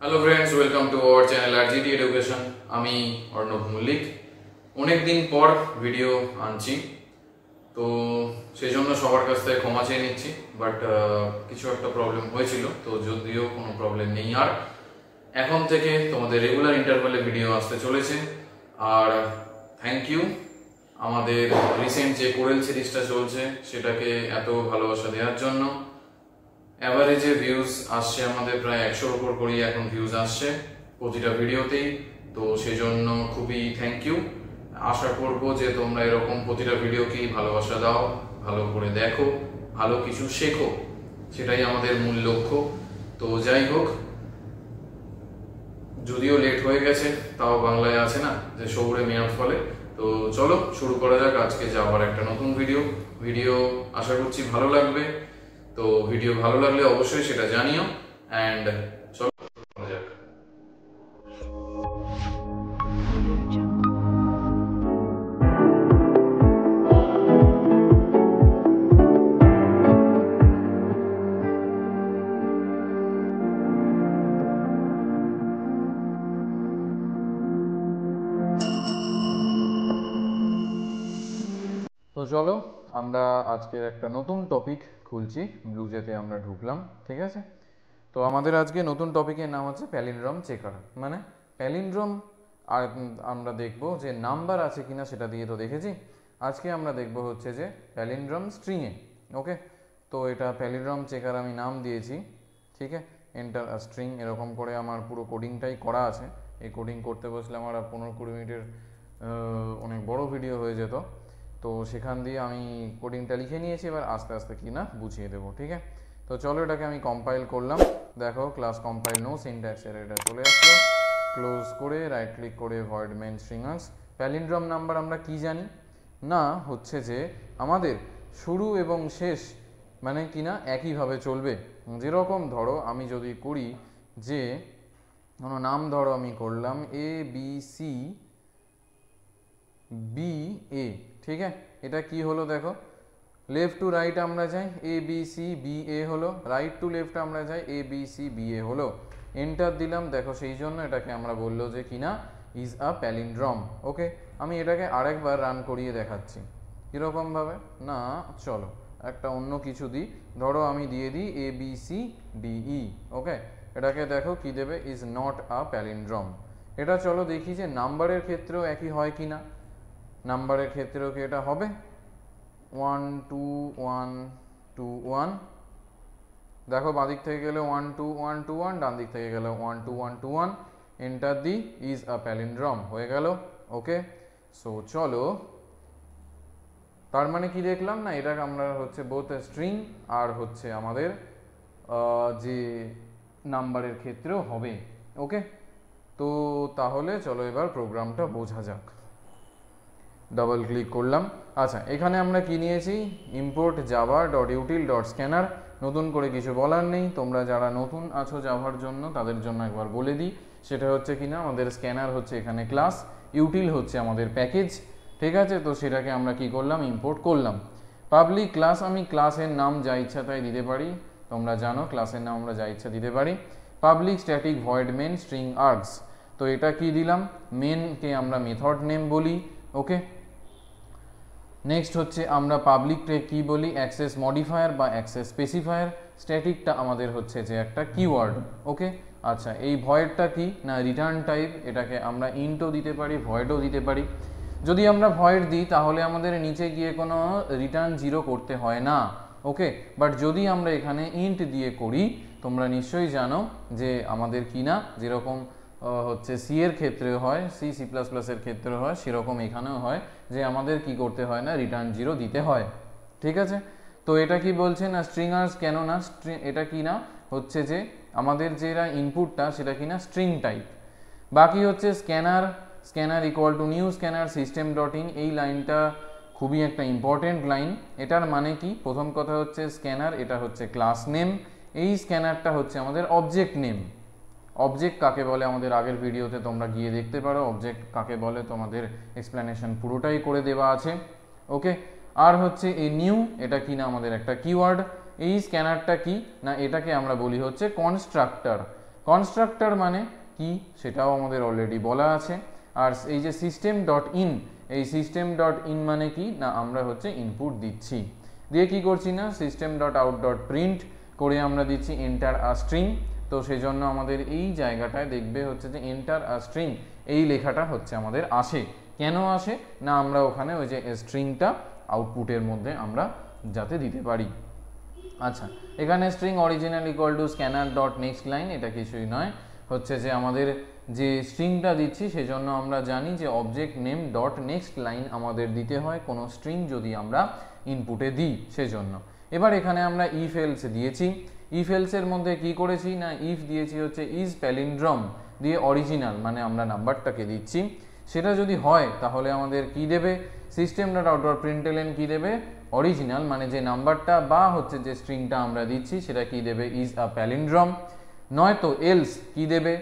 Hello friends, welcome to our channel RGT education. আমি অর্ণব মল্লিক। অনেক দিন পর ভিডিও আনছি, তো সেই জন্য সবার কাছ থেকে ক্ষমা চেয়ে নিচ্ছি। বাট কিছু একটা প্রবলেম হয়েছিল, তো যদিও কোনো প্রবলেম নেই আর। এখন থেকে তোমাদের রেগুলার ইন্টারভ্যালে ভিডিও আসতে চলেছে। আর থ্যাংক ইউ আমাদের রিসেন্ট যে কোরেল সিরিজটা চলছে সেটাকে এত ভালোবাসা দেওয়ার জন্য। অ্যাভারেজে ভিউজ আসছে আমাদের প্রায় 100-র উপর করেই এখন ভিউজ আসছে প্রতিটা ভিডিওতেই, তো সেই জন্য খুবই থ্যাংক ইউ। আশা করব যে তোমরা এরকম প্রতিটা ভিডিওকেই ভালোবাসা দাও, ভালো করে দেখো, ভালো কিছু শেখো, সেটাই আমাদের মূল লক্ষ্য। তো যাই হোক, যদিও লেট হয়ে গেছে, তাও বাংলায় আছে না যে সবুরে মেয়াদ ফলে। তো চলো শুরু করা যাক আজকে যে আবার একটা নতুন ভিডিও আশা করছি ভালো লাগবে। তো ভিডিও ভালো লাগলে অবশ্যই সেটা জানিও। অ্যান্ড চলো করা যাক। তো চলো আমরা আজকের একটা নতুন টপিক খুলছি, ব্লুজেতে আমরা ঢুকলাম, ঠিক আছে? তো আমাদের আজকে নতুন টপিকের নাম হচ্ছে প্যালিন্ড্রম চেকার। মানে প্যালিন্ড্রম, আর আমরা দেখব যে নাম্বার আছে কিনা, সেটা দিয়ে তো দেখেছি। আজকে আমরা দেখব হচ্ছে যে প্যালিন্ড্রম স্ট্রিংয়ে। ওকে, তো এটা প্যালিন্ড্রম চেকার আমি নাম দিয়েছি, ঠিক আছে? এন্টার আ স্ট্রিং, এরকম করে আমার পুরো কোডিংটাই করা আছে। এই কোডিং করতে বসলে আমার 15-20 মিনিটের অনেক বড় ভিডিও হয়ে যেত। তো সেখান দিয়ে আমি কোডিংটা লিখে নিয়েছি, এবার আস্তে আস্তে কি না বুঝিয়ে দেবো, ঠিক আছে? তো চলো এটাকে আমি কম্পাইল করলাম। দেখো ক্লাস কম্পাইল নো সিনট্যাক্সের এটা চলে আসলো। ক্লোজ করে রাইট ক্লিক করে void main strings. Palindrome number আমরা কি জানি না, হচ্ছে যে আমাদের শুরু এবং শেষ মানে কি না একইভাবে চলবে। যেরকম ধরো আমি যদি করি যে কোনো নাম, ধরো আমি করলাম ABCBA, ঠিক আছে? এটা কি হলো দেখো, লেফট টু রাইট আমরা যাই ABCBA হলো, রাইট টু লেফট আমরা যাই ABCBA হলো। এন্টার দিলাম, দেখো সেই জন্য এটাকে আমরা বললো যে কিনা ইজ আ প্যালিন্ড্রম। ওকে, আমি এটাকে আরেকবার রান করিয়ে দেখাচ্ছি কীরকমভাবে। না চলো একটা অন্য কিছু দিই, ধরো আমি দিয়ে দিই ABCDE। ওকে, এটাকে দেখো কি দেবে, ইজ নট আ প্যালিন্ড্রম। এটা চলো দেখি যে নাম্বারের ক্ষেত্রেও একই হয় কি না। নাম্বারের ক্ষেত্রেও কি এটা হবে? 1 2 1 2 1, দেখো বাঁ দিক থেকে গেলে 1 2 1 2 1, ডান দিক থেকে গেলে 1 2 1 2 1। Enter the, is a palindrome হয়ে গেল। ওকে, সো চলো, তার মানে কি দেখলাম না, এটাকে আমরা হচ্ছে বোথ স্ট্রিং আর হচ্ছে আমাদের যে নাম্বারের ক্ষেত্রেও হবে। ওকে, তো তাহলে চলো এবার প্রোগ্রামটা বোঝা যাক। ডাবল ক্লিক করলাম। আচ্ছা, এখানে আমরা কি নিয়েছি, import Java dot util dot scanner. নতুন করে কিছু বলার নেই, তোমরা যারা নতুন আছো জাভার জন্য তাদের জন্য একবার বলে দিই। সেটা হচ্ছে কিনা আমাদের স্ক্যানার হচ্ছে এখানে ক্লাস, ইউটিল হচ্ছে আমাদের প্যাকেজ, ঠিক আছে? তো সেটাকে আমরা কি করলাম, ইম্পোর্ট করলাম। পাবলিক ক্লাস, আমি ক্লাসের নাম যা ইচ্ছা তাই দিতে পারি, তোমরা জানো ক্লাসের নাম আমরা যা ইচ্ছা দিতে পারি। Public static void main string args, তো এটা কি দিলাম, মেনকে আমরা মেথড নেম বলি। ওকে, নেক্সট হচ্ছে আমরা পাবলিককে কি বলি, অ্যাক্সেস মডিফায়ার বা অ্যাক্সেস স্পেসিফায়ার। স্ট্যাটিকটা আমাদের হচ্ছে যে একটা কিওয়ার্ড। ওকে, আচ্ছা এই ভয়েডটা কি না, রিটার্ন টাইপ, এটাকে আমরা ইন্টও দিতে পারি, ভয়েডও দিতে পারি। যদি আমরা ভয়েড দিই তাহলে আমাদের নিচে গিয়ে কোনো রিটার্ন 0 করতে হয় না। ওকে, বাট যদি আমরা এখানে ইন্ট দিয়ে করি, তোমরা নিশ্চয়ই জানো যে আমাদের কি না, যেরকম হচ্ছে সি এর ক্ষেত্রে হয়, সি প্লাস প্লাসের ক্ষেত্রে হয়, সেরকম এখানেও হয় যে আমাদের কি করতে হয় না, রিটার্ন 0 দিতে হয়, ঠিক আছে? তো এটা কি বলছে না, স্ট্রিংয়ার্স কেন না, এটা কি না হচ্ছে যে আমাদের যেটা ইনপুটটা সেটা কি না স্ট্রিং টাইপ। বাকি হচ্ছে scanner equal to new scanner system dot in, এই লাইনটা খুবই একটা ইম্পর্টেন্ট লাইন। এটার মানে কি, প্রথম কথা হচ্ছে স্ক্যানার এটা হচ্ছে ক্লাস নেম, এই স্ক্যানারটা হচ্ছে আমাদের অবজেক্ট নেম। অবজেক্ট কাকে বলে আমাদের আগের ভিডিওতে তোমরা গিয়ে দেখতে পারো, অবজেক্ট কাকে বলে তোমাদের এক্সপ্লেনেশন পুরোটাই করে দেওয়া আছে। ওকে, আর হচ্ছে এই নিউ, এটা কি না আমাদের একটা কিওয়ার্ড। এই স্ক্যানারটা কি না, এটাকে আমরা বলি হচ্ছে কনস্ট্রাক্টর। কনস্ট্রাক্টর মানে কি সেটাও আমাদের অলরেডি বলা আছে। আর এই যে সিস্টেম ডট ইন, এই সিস্টেম ডট ইন মানে কি না আমরা হচ্ছে ইনপুট দিচ্ছি, দিয়ে কি করছি না system dot out dot print করে আমরা দিচ্ছি এন্টার আ স্ট্রিং। তো সেই জন্য আমাদের এই জায়গাটায় দেখবে হচ্ছে যে এন্টার আ স্ট্রিং এই লেখাটা হচ্ছে আমাদের আসে। কেন আসে না আমরা ওখানে ওই যে স্ট্রিংটা আউটপুটের মধ্যে আমরা যাতে দিতে পারি। আচ্ছা, এখানে string original equal to scanner dot next line, এটা কিছুই নয়, হচ্ছে যে আমাদের যে স্ট্রিংটা দিচ্ছি সেজন্য আমরা জানি যে object name dot next line আমাদের দিতে হয় কোনো স্ট্রিং যদি আমরা ইনপুটে দিই সেজন্য। এবার এখানে আমরা ইফ এলস দিয়েছি, ইফ এলসের মধ্যে কি করেছি না ইফ দিয়েছি হচ্ছে ইজ প্যালিন্ড্রম দিয়ে অরিজিনাল মানে আমরা নাম্বারটাকে দিচ্ছি, সেটা যদি হয় তাহলে আমাদের কি দেবে সিস্টেম ডট আউট ডট প্রিন্টএলএন কি দেবে অরিজিনাল মানে যে নাম্বারটা বা হচ্ছে যে স্ট্রিংটা আমরা দিচ্ছি সেটা কি দেবে ইজ আ প্যালিন্ড্রম, নয়তো এলস কি দেবে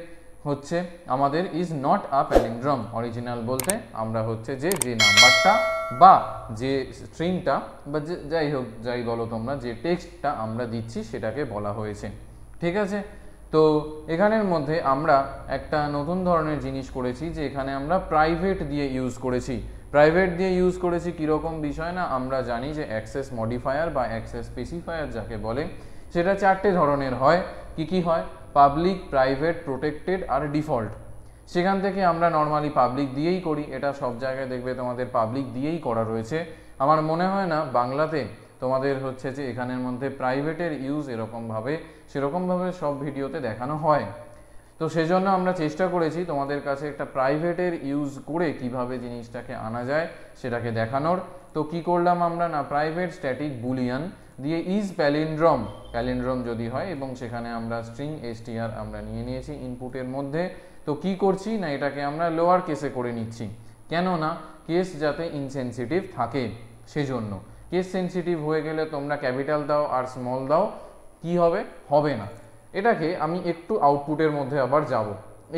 হচ্ছে আমাদের is not a palindrome. Original বলতে আমরা হচ্ছে যে নাম্বারটা বা যে স্ট্রিংটা বা যাই হোক যাই বলো তোমরা যে টেক্সটটা আমরা দিচ্ছি সেটাকে বলা হয়েছে। ঠিক আছে, তো এখানের মধ্যে আমরা একটা নতুন ধরনের জিনিস করেছি যে এখানে আমরা প্রাইভেট দিয়ে ইউজ করেছি। প্রাইভেট দিয়ে ইউজ করেছি কীরকম বিষয় না আমরা জানি যে অ্যাক্সেস মডিফায়ার বা অ্যাক্সেস স্পেসিফায়ার যাকে বলে সেটা চারটে ধরনের হয়। কি কি হয়? পাবলিক, প্রাইভেট, প্রোটেক্টেড আর ডিফল্ট। সেখান থেকে আমরা নর্মালি পাবলিক দিয়েই করি, এটা সব জায়গায় দেখবে তোমাদের পাবলিক দিয়েই করা রয়েছে। আমার মনে হয় না বাংলাতে তোমাদের হচ্ছে যে এখানের মধ্যে প্রাইভেটের ইউজ সেরকমভাবে সব ভিডিওতে দেখানো হয়। তো সেজন্য আমরা চেষ্টা করেছি তোমাদের কাছে একটা প্রাইভেটের ইউজ করে কিভাবে জিনিসটাকে আনা যায় সেটাকে দেখানোর। তো কি করলাম আমরা না প্রাইভেট স্ট্যাটিক বুলিয়ান দিয়ে ইজ প্যালিন্ড্রম, প্যালিন্ড্রম যদি হয় এবং সেখানে আমরা স্ট্রিং str আমরা নিয়ে নিয়েছি ইনপুটের মধ্যে। তো কি করছি না এটাকে আমরা লোয়ার কেসে করে নিচ্ছি, কেন না কেস যাতে ইনসেনসিটিভ থাকে সেজন্য। কেস সেন্সিটিভ হয়ে গেলে তোমরা ক্যাপিটাল দাও আর স্মল দাও কি হবে? হবে না। এটাকে আমি একটু আউটপুটের মধ্যে আবার যাব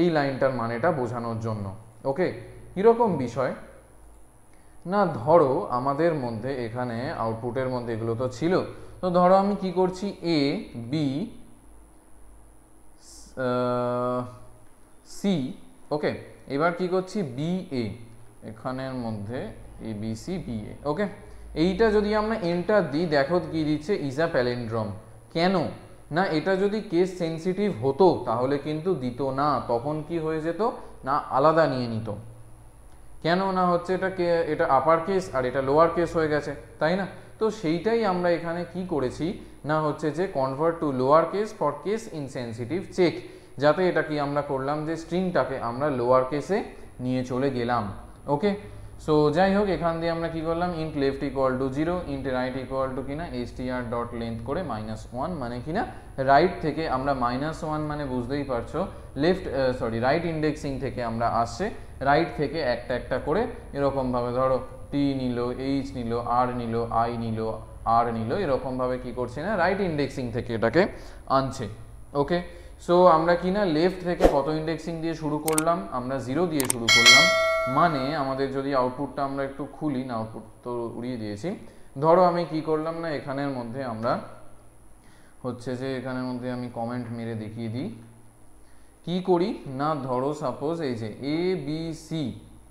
এই লাইনটার মানেটা বোঝানোর জন্য। ওকে, কীরকম বিষয় না ধরো আমাদের মধ্যে এখানে আউটপুটের মধ্যে এগুলো তো ছিল, তো ধরো আমি কি করছি এ বি সি, ওকে, এবার কি করছি বি এ, এখানের মধ্যে A B C B A, ওকে, এইটা যদি আমরা এন্টার দিই দেখো কি দিচ্ছে ইজ আ প্যালিন্ড্রম। কেন না এটা যদি কেস সেন্সিটিভ হতো তাহলে কিন্তু দিত না, তখন কি হয়ে যেত না আলাদা নিয়ে নিত। কেন না হচ্ছে এটা আপার কেস আর এটা লোয়ার কেস হয়ে গেছে, তাই না? তো সেইটাই আমরা এখানে কি করেছি না হচ্ছে যে convert to lower case for case insensitive check, যাতে এটা কি আমরা করলাম যে স্ট্রিংটাকে আমরা লোয়ার কেসে নিয়ে চলে গেলাম। ওকে, সো যাই হোক এখান দিয়ে আমরা কি করলাম int left equal to 0, int right equal to কিনা str ডট লেন্থ করে -1 মানে কিনা রাইট থেকে আমরা -1 মানে বুঝতেই পারছো রাইট ইন্ডেক্সিং থেকে আমরা আসছে, রাইট থেকে একটা একটা করে এরকমভাবে ধরো টি নিল, এইচ নিল, আর নিল, আই নিল, আর নিল, এরকমভাবে কি করছে না রাইট ইন্ডেক্সিং থেকে এটাকে আনছে। ওকে, সো আমরা কিনা লেফট থেকে কত ইন্ডেক্সিং দিয়ে শুরু করলাম? আমরা 0 দিয়ে শুরু করলাম, মানে আমাদের যদি আউটপুটটা আমরা একটু খুলি না, আউটপুট তো উড়িয়ে দিয়েছি। ধরো আমি কি করলাম না এখানের মধ্যে আমরা হচ্ছে যে এখানের মধ্যে আমি কমেন্ট মেরে দেখিয়ে দিই কি করি না, ধরো সাপোজ এই যে এ বি সি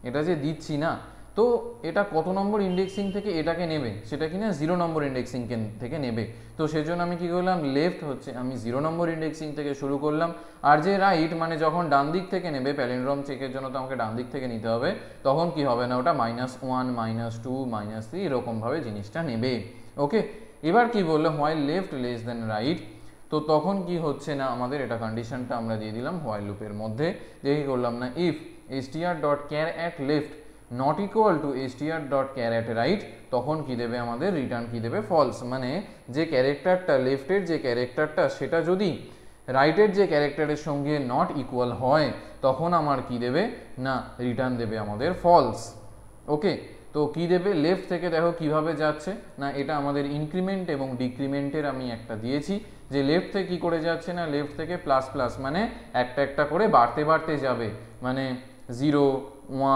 এটা যে দিচ্ছি না, তো এটা কত নম্বর ইন্ডেক্সিং থেকে এটাকে নেবে সেটা কিনা 0 নম্বর ইন্ডেক্সিং থেকে নেবে। তো সেজন্য আমি কি করলাম লেফট হচ্ছে আমি 0 নম্বর ইন্ডেক্সিং থেকে শুরু করলাম, আর যে রাইট মানে যখন ডান দিক থেকে নেবে প্যালিন্ড্রম চেকের জন্য তো আমাকে ডান দিক থেকে নিতে হবে, তখন কি হবে না ওটা -1 -2 -3 এরকমভাবে জিনিসটা নেবে। ওকে, এবার কি বললো while left less than right, তো তখন কি হচ্ছে না আমাদের এটা কন্ডিশনটা আমরা দিয়ে দিলাম হোয়াইল লুপের মধ্যে, দিয়ে কি করলাম না if str dot car at left not equal to str dot car at right, তখন কি দেবে আমাদের রিটার্ন কি দেবে ফলস, মানে যে ক্যারেক্টারটা লেফটের যে ক্যারেক্টারটা সেটা যদি রাইটের যে ক্যারেক্টারের সঙ্গে নট ইকুয়াল হয় তখন আমার কি দেবে না রিটার্ন দেবে আমাদের ফলস। ওকে, তো কি দেবে লেফট থেকে দেখো কিভাবে যাচ্ছে না, এটা আমাদের ইনক্রিমেন্ট এবং ডিক্রিমেন্টের আমি একটা দিয়েছি যে লেফট থেকে কি করে যাচ্ছে না লেফট থেকে প্লাস প্লাস মানে একটা একটা করে বাড়তে বাড়তে যাবে, মানে 0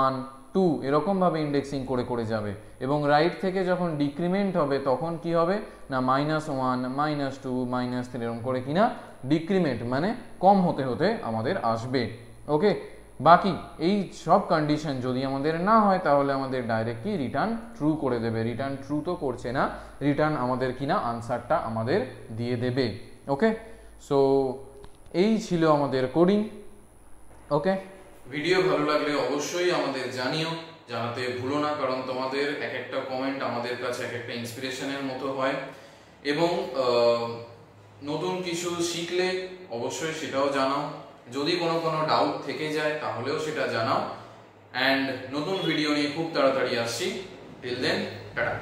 1 2 এরকমভাবে ইন্ডেক্সিং করে করে যাবে, এবং রাইট থেকে যখন ডিক্রিমেন্ট হবে তখন কি হবে না -1 -2 -3 এরকম করে কিনা ডিক্রিমেন্ট মানে কম হতে হতে আমাদের আসবে। ওকে, বাকি এই সব কন্ডিশন যদি আমাদের না হয় তাহলে আমাদের ডাইরেক্ট কি রিটার্ন ট্রু করে দেবে। রিটার্ন ট্রু তো করছে না, রিটার্ন আমাদের কিনা আনসারটা আমাদের দিয়ে দেবে। ওকে, সো এই ছিল আমাদের কোডিং। ওকে, ভিডিও ভালো লাগলে অবশ্যই আমাদের জানাতে ভুলো না, কারণ তোমাদের এক একটা কমেন্ট আমাদের কাছে এক একটা ইন্সপিরেশনের মতো হয়। এবং নতুন কিছু শিখলে অবশ্যই সেটাও জানাও, যদি কোনো ডাউট থেকে যায় তাহলেও সেটা জানাও। অ্যান্ড নতুন ভিডিও নিয়ে খুব তাড়াতাড়ি আসছি। Till then, tata.